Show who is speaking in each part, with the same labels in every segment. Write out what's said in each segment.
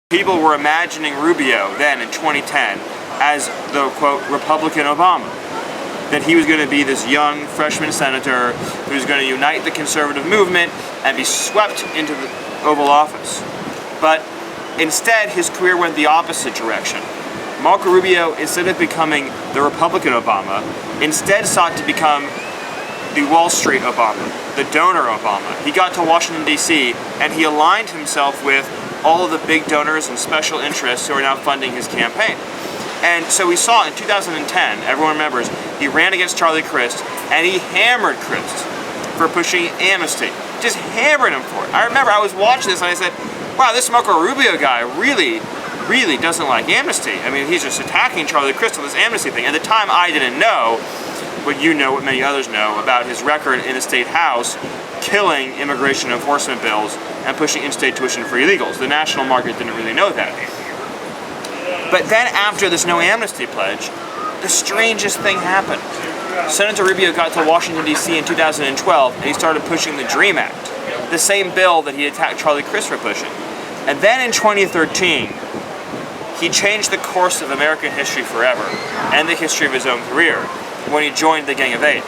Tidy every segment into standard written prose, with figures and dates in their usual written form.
Speaker 1: People were imagining Rubio then in 2010 as the, quote, Republican Obama. That he was going to be this young freshman senator who was going to unite the conservative movement and be swept into the Oval Office. But instead, his career went the opposite direction. Marco Rubio, instead of becoming the Republican Obama, instead sought to become the Wall Street Obama, the donor Obama. He got to Washington, D.C., and he aligned himself with all of the big donors and special interests who are now funding his campaign. And so we saw in 2010, everyone remembers, he ran against Charlie Crist, and he hammered Crist for pushing amnesty. Just hammered him for it. I remember I was watching this and I said, wow, this Marco Rubio guy really doesn't like amnesty. I mean, he's just attacking Charlie Crist on this amnesty thing. At the time, I didn't know what you know, what many others know, about his record in the state house killing immigration enforcement bills and pushing in-state tuition-free illegals. The national market didn't really know that. But then after this no amnesty pledge, the strangest thing happened. Senator Rubio got to Washington, D.C. in 2012, and he started pushing the DREAM Act, the same bill that he attacked Charlie Crist for pushing. And then in 2013, he changed the course of American history forever, and the history of his own career, when he joined the Gang of Eight,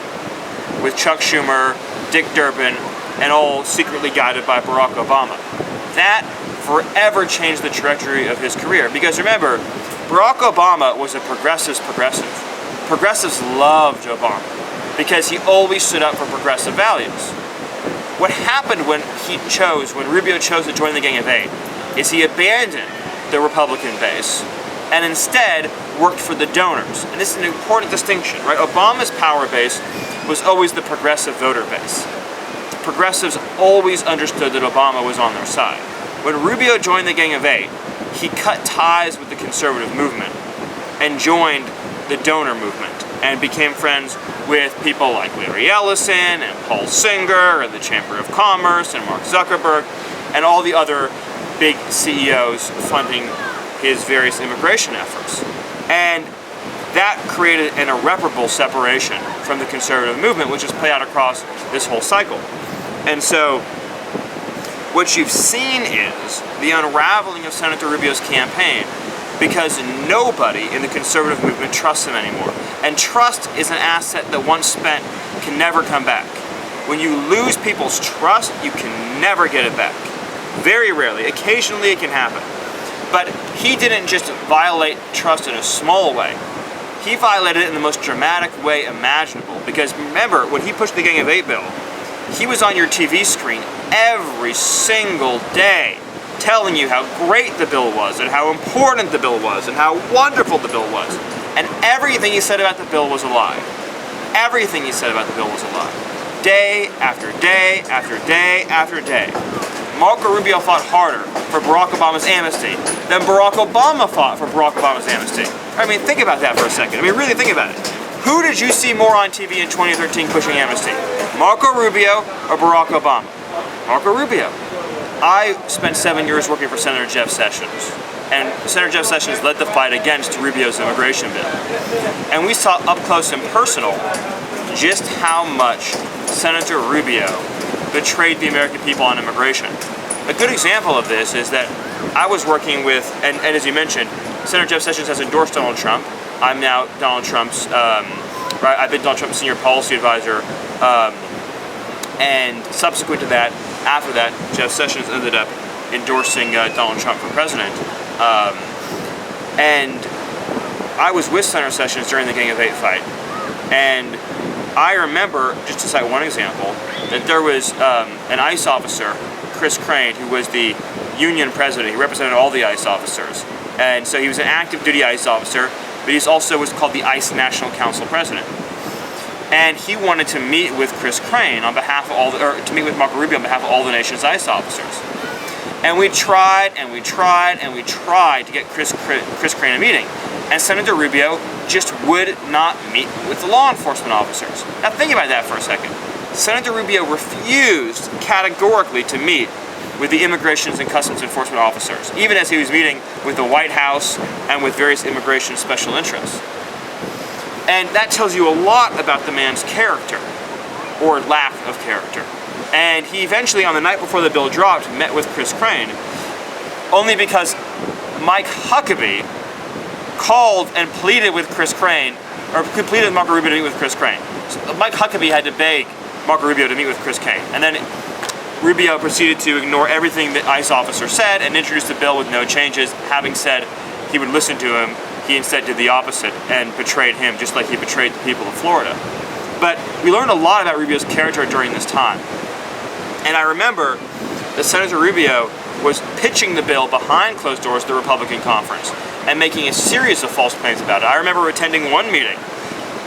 Speaker 1: with Chuck Schumer, Dick Durbin, and all secretly guided by Barack Obama. That forever changed the trajectory of his career. Because remember, Barack Obama was a progressive. Progressives loved Obama because he always stood up for progressive values. What happened when Rubio chose to join the Gang of Eight is he abandoned the Republican base and instead worked for the donors. And this is an important distinction, right? Obama's power base was always the progressive voter base. Progressives always understood that Obama was on their side. When Rubio joined the Gang of Eight, he cut ties with the conservative movement and joined the donor movement and became friends with people like Larry Ellison and Paul Singer and the Chamber of Commerce and Mark Zuckerberg and all the other big CEOs funding his various immigration efforts. And that created an irreparable separation from the conservative movement, which has played out across this whole cycle. And so what you've seen is the unraveling of Senator Rubio's campaign because nobody in the conservative movement trusts him anymore. And trust is an asset that once spent can never come back. When you lose people's trust, you can never get it back. Very rarely. Occasionally it can happen. But he didn't just violate trust in a small way. He violated it in the most dramatic way imaginable. Because remember, when he pushed the Gang of Eight bill, he was on your TV screen every single day telling you how great the bill was and how important the bill was and how wonderful the bill was. And everything he said about the bill was a lie. Everything he said about the bill was a lie. Day after day after day after day. Marco Rubio fought harder for Barack Obama's amnesty than Barack Obama fought for Barack Obama's amnesty. I mean, think about that for a second. I mean, really think about it. Who did you see more on TV in 2013 pushing amnesty? Marco Rubio or Barack Obama? Marco Rubio. I spent 7 years working for Senator Jeff Sessions, and Senator Jeff Sessions led the fight against Rubio's immigration bill. And we saw up close and personal just how much Senator Rubio betrayed the American people on immigration. A good example of this is that I was working with, and as you mentioned, Senator Jeff Sessions has endorsed Donald Trump. I'm now Donald Trump's, I've been Donald Trump's senior policy advisor, and subsequent to that, after that, Jeff Sessions ended up endorsing Donald Trump for president. And I was with Senator Sessions during the Gang of Eight fight, and I remember, just to cite one example, that there was an ICE officer, Chris Crane, who was the union president. He represented all the ICE officers. And so he was an active duty ICE officer, but he also was called the ICE National Council president. And he wanted to meet with Chris Crane on behalf of to meet with Marco Rubio on behalf of all the nation's ICE officers. And we tried and we tried and we tried to get Chris Crane a meeting. And Senator Rubio just would not meet with the law enforcement officers. Now think about that for a second. Senator Rubio refused categorically to meet with the Immigration and Customs Enforcement officers, even as he was meeting with the White House and with various immigration special interests. And that tells you a lot about the man's character, or lack of character. And he eventually, on the night before the bill dropped, met with Chris Crane, only because Mike Huckabee called and pleaded with Chris Crane, or pleaded with Marco Rubio to meet with Chris Crane. So Mike Huckabee had to beg Marco Rubio to meet with Chris Crane. And then Rubio proceeded to ignore everything the ICE officer said and introduced the bill with no changes. Having said he would listen to him, he instead did the opposite and betrayed him, just like he betrayed the people of Florida. But we learned a lot about Rubio's character during this time. And I remember that Senator Rubio was pitching the bill behind closed doors to the Republican conference and making a series of false claims about it. I remember attending one meeting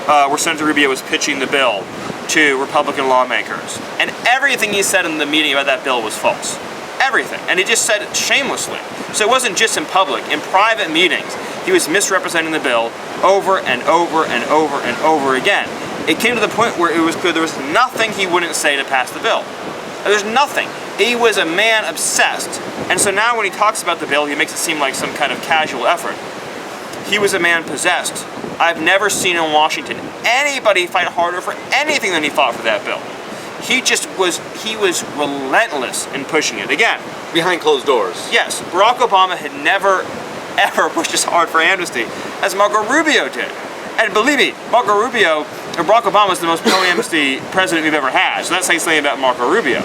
Speaker 1: where Senator Rubio was pitching the bill to Republican lawmakers. And everything he said in the meeting about that bill was false. Everything. And he just said it shamelessly. So it wasn't just in public. In private meetings, he was misrepresenting the bill over and over and over and over again. It came to the point where it was clear there was nothing he wouldn't say to pass the bill. There's nothing. He was a man obsessed. And so now when he talks about the bill, he makes it seem like some kind of casual effort. He was a man possessed. I've never seen in Washington anybody fight harder for anything than he fought for that bill. He was relentless in pushing it. Again,
Speaker 2: Behind closed doors.
Speaker 1: yes, Barack Obama had never, ever pushed as hard for amnesty as Marco Rubio did. And believe me, Barack Obama is the most pro-amnesty president we've ever had. So that says something about Marco Rubio.